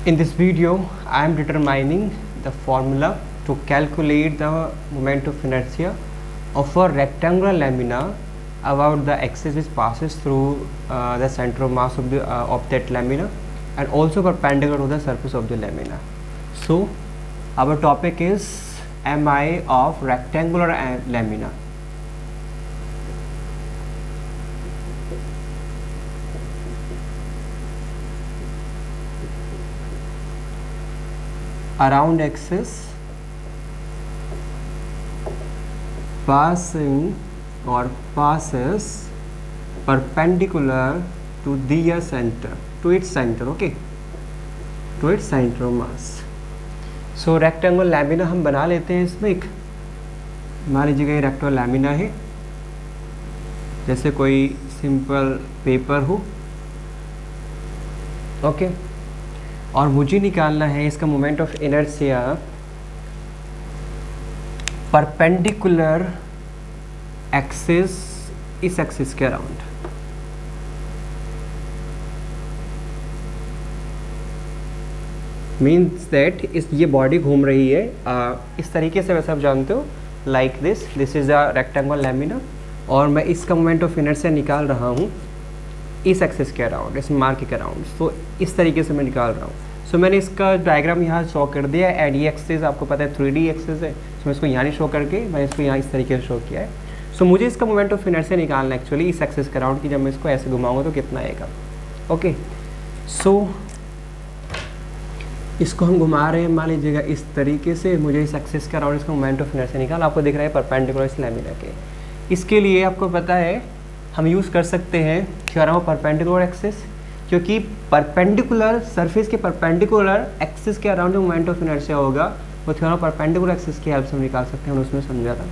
In this video, I am determining the formula to calculate the moment of inertia of a rectangular lamina about the axis which passes through the center of mass of that lamina and also perpendicular to the surface of the lamina. So, our topic is MI of rectangular lamina. Around axis passing or passes perpendicular to their center, to its center, okay, to its center of mass. So rectangular lamina हम बना लेते हैं इसमें एक, मान लीजिएगा ये rectangular lamina है, जैसे कोई सिंपल पेपर हो, ओके, और मुझे निकालना है इसका moment of inertia perpendicular axis, इस एक्सिस के अराउंड। मीन्स दैट ये बॉडी घूम रही है इस तरीके से, वैसे आप जानते हो, like this is a rectangular lamina, और मैं इसका मोमेंट ऑफ इनर्शिया निकाल रहा हूँ इस एक्सिस के अराउंड, इस मार्क के अराउंड। सो इस तरीके से मैं निकाल रहा हूँ। सो मैंने इसका डायग्राम यहाँ शो कर दिया है, एंड ये एक्सिस आपको पता है 3D एक्सिस है। सो मैं इसको यहाँ नहीं शो करके मैं इसको यहाँ इस तरीके से शो किया है। सो मुझे इसका मोमेंट ऑफ इनर्शिया निकालना है एक्चुअली इस एक्सिस के अराउंड की। जब मैं इसको ऐसे घुमाऊंगा तो कितना आएगा, ओके। सो इसको हम घुमा रहे हैं, मान लीजिएगा इस तरीके से। मुझे इस एक्सिस के अराउंड इसका मोमेंट ऑफ इनर्शिया निकाल, आपको दिख रहा है परपेंडिकुलर इस लैमिना के। इसके लिए आपको पता है हम यूज़ कर सकते हैं थ्योरम ऑफ परपेंडिकुलर एक्सिस, क्योंकि परपेंडिकुलर सरफेस के परपेंडिकुलर एक्सिस के अराउंड जो मोमेंट ऑफ इनर्शिया होगा वो थ्योरम ऑफ परपेंडिकुलर एक्सिस की हेल्प से हम निकाल सकते हैं, उसमें समझा था।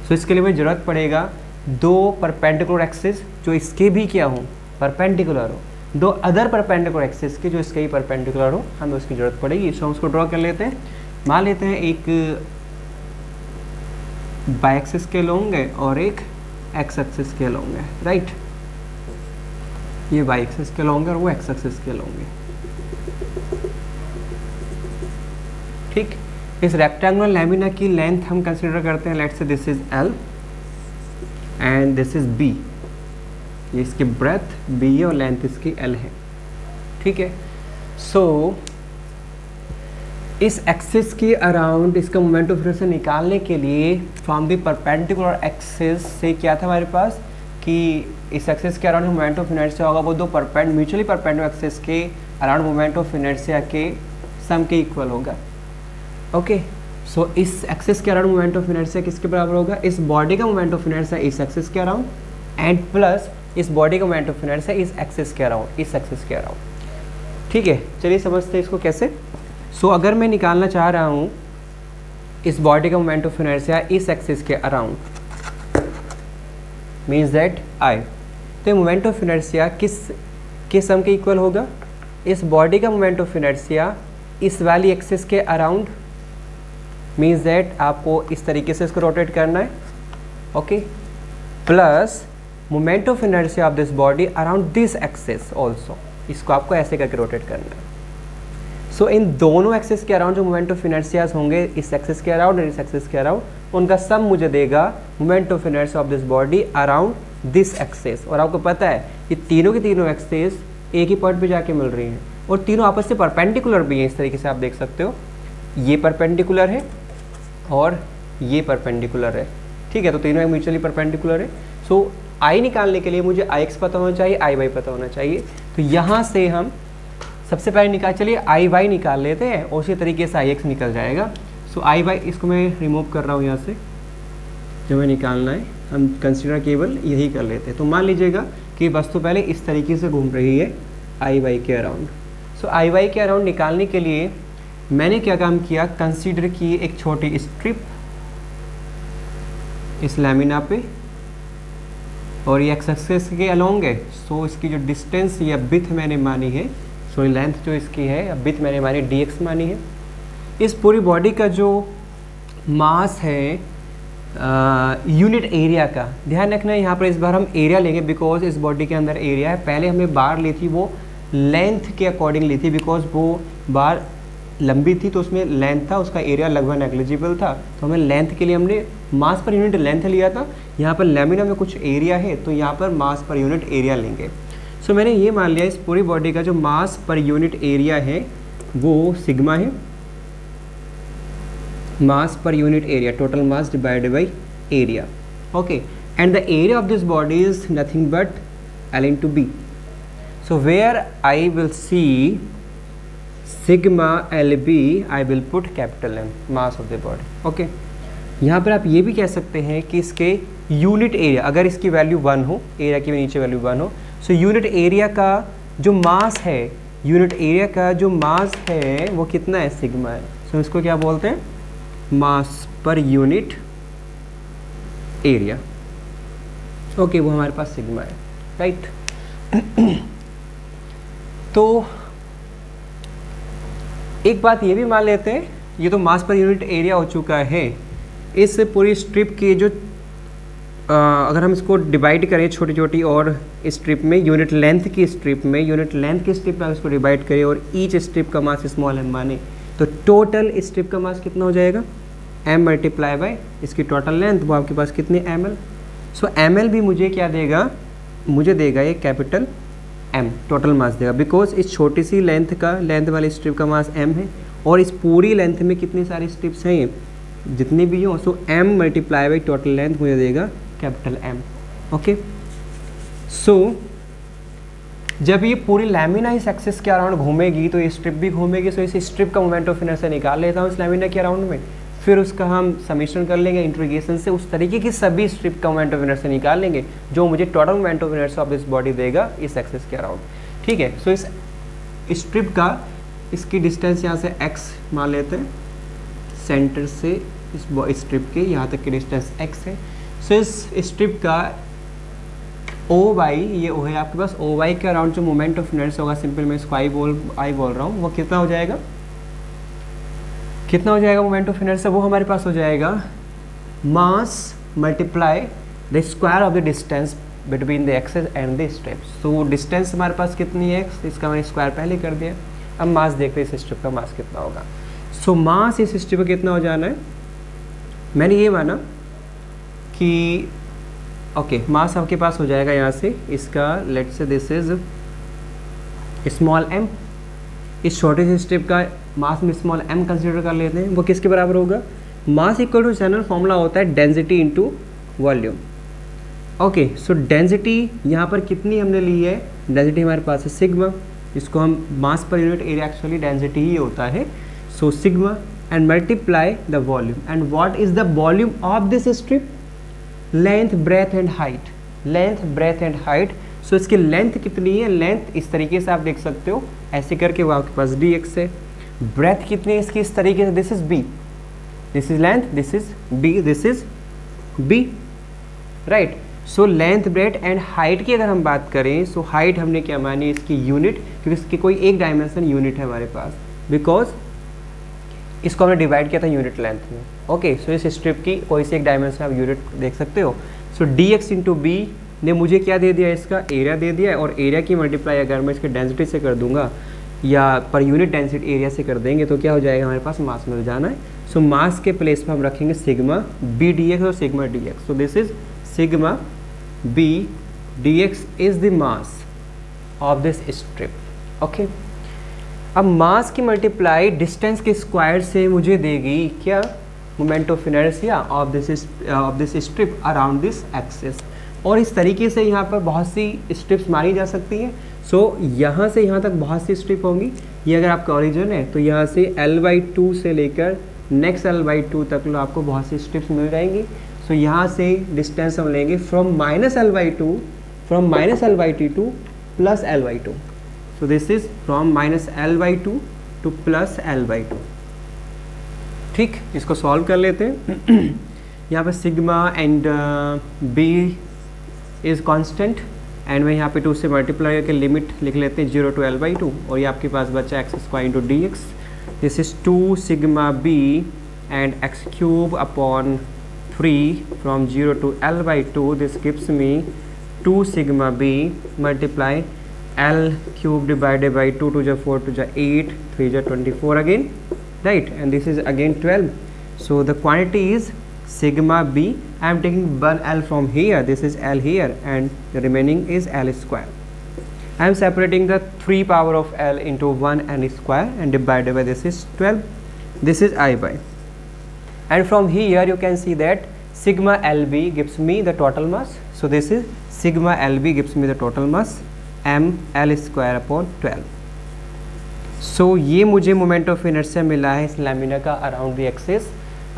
सो इसके लिए मुझे ज़रूरत पड़ेगा दो परपेंडिकुलर एक्सिस जो इसके भी क्या हो, परपेंडिकुलर हो, दो अदर परपेंडिकुलर एक्सिस के जो इसके ही परपेंडिकुलर हो, हमें उसकी ज़रूरत पड़ेगी। सो हम उसको ड्रॉ कर लेते हैं। मान लेते हैं एक बाई एक्सिस के होंगे और एक एक्स एक्सिस स्केल होंगे, राइट। ये वाई एक्सिस स्केल होंगे और वो एक्स एक्सिस स्केल होंगे, ठीक। इस रेक्टेंगुलर लैमिना की लेंथ हम कंसीडर करते हैं, let's say this is L and this is B। ये इसकी ब्रेथ B है और लेंथ इसकी L है, ठीक है। सो इस एक्सिस के अराउंड इसका मोमेंट ऑफ इनर्शिया निकालने के लिए फ्रॉम द परपेंडिकुलर एक्सिस से क्या था हमारे पास कि इस एक्सिस के अराउंड मोमेंट ऑफ इनर्शिया होगा वो दो म्यूचुअली परपेंडिकुलर एक्सिस के अराउंड मोमेंट ऑफ इनर्शिया के सम के इक्वल होगा, ओके। सो इस एक्सिस के अराउंड मोमेंट ऑफ इनर्शिया किसके बराबर होगा, इस बॉडी का मोमेंट ऑफ इनर्शिया इस एक्सिस के अराउंड एंड प्लस इस बॉडी का मोमेंट ऑफ इनर्शिया इस एक्सिस के अराउंड, इस एक्सिस के अराउंड, ठीक है। चलिए समझते हैं इसको कैसे। सो अगर मैं निकालना चाह रहा हूँ इस बॉडी का मोमेंट ऑफ इनर्शिया इस एक्सिस के अराउंड, मीन्स दैट आई, तो मोमेंट ऑफ इनर्शिया किस सम के इक्वल होगा, इस बॉडी का मोमेंट ऑफ इनर्शिया इस वाली एक्सिस के अराउंड, मीन्स दैट आपको इस तरीके से इसको रोटेट करना है, okay, plus moment of inertia of this body around this axis also, इसको आपको ऐसे करके रोटेट करना है। सो इन दोनों एक्सिस के अराउंड जो मोमेंट ऑफ इनर्शियाज होंगे, इस एक्सिस के अराउंड और इस एक्सिस के अराउंड, उनका सम मुझे देगा moment of inertia of this body around this axis. और आपको पता है ये तीनों की तीनों एक्सिस एक ही पॉइंट पे जाके मिल रही हैं और तीनों आपस से परपेंडिकुलर भी हैं। इस तरीके से आप देख सकते हो, ये परपेंडिकुलर है और ये परपेंडिकुलर है, ठीक है। तो तीनों म्यूचुअली परपेंडिकुलर है। सो आई निकालने के लिए मुझे आई एक्स पता होना चाहिए, आई वाई पता होना चाहिए। तो यहाँ से हम सबसे पहले चलिए आई वाई निकाल लेते हैं और उसी तरीके से आई एक्स निकल जाएगा। सो आई वाई इसको मैं रिमूव कर रहा हूँ यहाँ से, जो हमें निकालना है हम कंसीडर केवल यही कर लेते हैं। तो मान लीजिएगा कि वस्तु पहले इस तरीके से घूम रही है आई वाई के अराउंड। सो आई वाई के अराउंड निकालने के लिए मैंने क्या काम किया, कंसीडर की एक छोटी स्ट्रिप इस लैमिना पे और ये एक्स एक्सिस के अलोंग है। सो इसकी जो डिस्टेंस या विड्थ मैंने मानी है, सो लेंथ जो इसकी है या विड्थ मैंने मानी dx मानी है। इस पूरी बॉडी का जो मास है यूनिट एरिया का ध्यान रखना है। यहाँ पर इस बार हम एरिया लेंगे बिकॉज इस बॉडी के अंदर एरिया है। पहले हमने बार ली थी वो लेंथ के अकॉर्डिंग ली थी, बिकॉज वो बार लंबी थी तो उसमें लेंथ था, उसका एरिया लगभग नेग्लिजिबल था, तो हमें लेंथ के लिए हमने मास पर यूनिट लेंथ लिया था। यहाँ पर लैमिना में कुछ एरिया है तो यहाँ पर मास पर यूनिट एरिया लेंगे। सो मैंने ये मान लिया इस पूरी बॉडी का जो मास पर यूनिट एरिया है वो सिग्मा है, mass per unit area, total mass divided by area. Okay, and the area of this body is nothing but L into B. So where I will see sigma LB, I will put capital M, mass of the body. Okay. यहाँ पर आप ये भी कह सकते हैं कि इसके यूनिट एरिया, अगर इसकी वैल्यू 1 हो, एरिया की नीचे वैल्यू 1 हो, सो यूनिट एरिया का जो मास है, यूनिट एरिया का जो मास है वो कितना है, सिग्मा है। सो इसको क्या बोलते हैं, मास पर यूनिट एरिया। ओके, वो हमारे पास सिग्मा है, राइट। तो एक बात ये भी मान लेते हैं, ये तो मास पर यूनिट एरिया हो चुका है। इस पूरी स्ट्रिप की जो अगर हम इसको डिवाइड करें छोटी छोटी और स्ट्रिप में, यूनिट लेंथ की स्ट्रिप में, यूनिट लेंथ की स्ट्रिप में इसको डिवाइड करें और ईच स्ट्रिप का मास स्मॉल एम माने, तो टोटल स्ट्रिप का मास कितना हो जाएगा, m मल्टीप्लाई बाय इसकी टोटल लेंथ, वो आपके पास कितनी ml। सो ml भी मुझे क्या देगा, मुझे देगा ये कैपिटल m, टोटल मास देगा, बिकॉज इस छोटी सी लेंथ वाली स्ट्रिप का मास m है और इस पूरी लेंथ में कितनी सारी स्ट्रिप्स हैं, जितनी भी हो। सो m multiply by total length मुझे देगा कैपिटल M। ओके, सो जब ये पूरी लैमिना इस एक्सिस के अराउंड घूमेगी तो ये स्ट्रिप भी घूमेगी। सो इस स्ट्रिप का मोमेंट ऑफ इनर्शिया निकाल लेता हूँ इस लैमिना के अराउंड में, फिर उसका हम समीशन कर लेंगे इंटीग्रेशन से, उस तरीके की सभी स्ट्रिप का मोमेंट ऑफ इनर्शिया निकाल लेंगे जो मुझे total moment of inertia of this body देगा इस एक्सिस के अराउंड। ठीक है, सो इस स्ट्रिप का, इसकी डिस्टेंस यहाँ से x मान लेते हैं, सेंटर से इस स्ट्रिप के यहाँ तक की डिस्टेंस x है। सो इस स्ट्रिप का OY, ये O है आपके पास, OY के अराउंड जो मोमेंट ऑफ इनर्शिया होगा, सिंपल मैं इसको I बोल रहा हूँ, वो कितना हो जाएगा, कितना हो जाएगा मोमेंट ऑफ इनर्शिया, वो हमारे पास हो जाएगा मास multiply the square of the distance between the axis and the strip. So distance हमारे पास कितनी है, इसका मैंने स्क्वायर पहले कर दिया। अब मास देखते हैं इस स्ट्रिप का मास कितना होगा। सो मास इस स्ट्रिप का कितना हो जाना है, मैंने ये माना कि ओके, मास आपके पास हो जाएगा यहाँ से इसका, let's say this is small m, इस छोटे से स्ट्रिप का मास में स्मॉल m कंसीडर कर लेते हैं, वो किसके बराबर होगा, mass equal to general formula होता है density into volume. Okay, so density यहाँ पर कितनी हमने ली है, डेंसिटी हमारे पास है सिग्मा, इसको हम mass per unit area, actually density ही होता है। So sigma and multiply the volume, and what is the volume of this strip, length breadth and height, length breadth and height. So इसकी length कितनी है, length इस तरीके से आप देख सकते हो, ऐसे करके वो आपके पास dx है। ब्रेथ कितनी है इसकी, इस तरीके से, this is b, this is length, this is b, this is b, right. So length breadth and height की अगर हम बात करें, सो हाइट हमने क्या मानी, इसकी यूनिट, क्योंकि इसकी कोई एक डायमेंशन यूनिट है हमारे पास, बिकॉज इसको हमने डिवाइड किया था यूनिट लेंथ में। ओके, सो इस स्ट्रिप की कोई सी एक डायमेंशन आप यूनिट देख सकते हो। सो dx इंटू बी ने मुझे क्या दे दिया, इसका एरिया दे दिया है, और एरिया की मल्टीप्लाई अगर मैं इसके डेंसिटी से कर दूंगा या पर यूनिट डेंसिटी एरिया से कर देंगे तो क्या हो जाएगा, हमारे पास मास मिल जाना है। सो मास के प्लेस पर हम रखेंगे सिग्मा बी dx और sigma dx। So this is sigma b dx is the mass of this strip. Okay, अब मास की मल्टीप्लाई डिस्टेंस के स्क्वायर से मुझे देगी क्या, moment of inertia of this strip around this axis. और इस तरीके से यहाँ पर बहुत सी स्ट्रिप्स मारी जा सकती हैं। सो यहाँ से यहाँ तक बहुत सी स्ट्रिप होंगी, ये अगर आपका ओरिजिन है तो यहाँ से L/2 से लेकर नेक्स्ट L/2 तक लो आपको बहुत सी स्ट्रिप्स मिल जाएंगी। सो यहाँ से डिस्टेंस हम लेंगे from -L/2 two plus L/2। So this is from -L/2 to plus L/2। ठीक, इसको सॉल्व कर लेते हैं। यहाँ पे sigma and b is constant, and मैं यहाँ पे 2 से मल्टीप्लाई करके लिमिट लिख लेते हैं 0 to L/2, और ये आपके पास बचा x² into dx। This is 2 sigma b and x³ upon 3 from 0 to L/2। This gives me 2 sigma b multiply L cube divided by 2 to the 4 to the 8, 3 to 24 again, right? And this is again 12. So the quantity is sigma b. I am taking one L from here, this is L here, and the remaining is L square. I am separating the 3 power of L into 1 L square and divided by this is 12. This is I by. And from here you can see that sigma LB gives me the total mass. So this is sigma LB gives me the total mass m L square upon 12. So ये मुझे moment of inertia मिला है इस lamina का around the axis,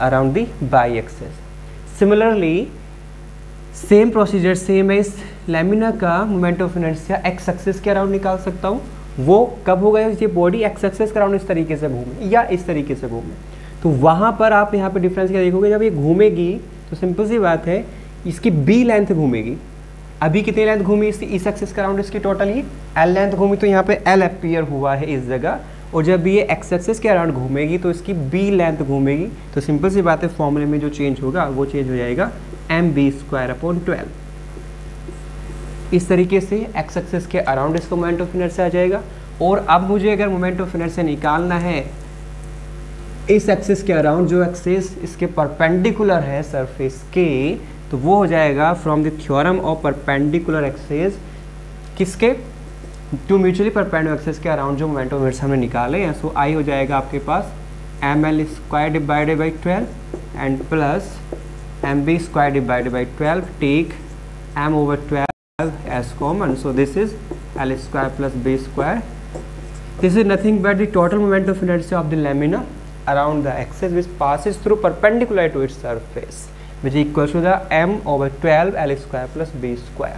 around the by axis. Similarly same procedure से मैं इस lamina का moment of inertia x axis के अराउंड निकाल सकता हूँ. वो कब होगा, ये बॉडी एक्स एक्सिस के अराउंड इस तरीके से घूमे या इस तरीके से घूमे. तो वहाँ पर आप यहाँ पे डिफरेंस क्या देखोगे, जब ये घूमेगी तो सिंपल सी बात है इसकी बी लेंथ घूमेगी. अभी कितनी लेंथ घूमी इस एक्सिस के अराउंड, इसकी टोटल ही एल लेंथ घूमी, तो यहाँ पे एल अपीयर हुआ है इस जगह. और जब ये एक्स एक्सिस के अराउंड घूमेगी तो इसकी बी लेंथ घूमेगी. तो सिंपल सी बात है फॉर्मूले में जो चेंज होगा वो चेंज हो जाएगा एम बी स्क्वायर अपॉन 12. इस तरीके से एक्स एक्सिस के अराउंड इसका मोमेंट ऑफ इनर्शिया आ जाएगा. और अब मुझे अगर मोमेंट ऑफ इनर्शिया निकालना है इस एक्सिस के अराउंड, जो एक्सिस इसके परपेंडिकुलर है सरफेस के, तो वो हो जाएगा from the theorem of perpendicular axis, किसके, टू म्यूचुअली परपेंडिकुलर एक्सिस के अराउंड जो मोमेंट ऑफ इनर्शिया हमने निकाले हैं. सो आई हो जाएगा आपके पास M L square divided by 12 and plus M B square divided by 12. Take M over 12 as common. So this is L square plus B square. This is nothing but the total moment of inertia of the lamina around the axis which passes through perpendicular to its surface, which equals to the m over 12 L square plus b square.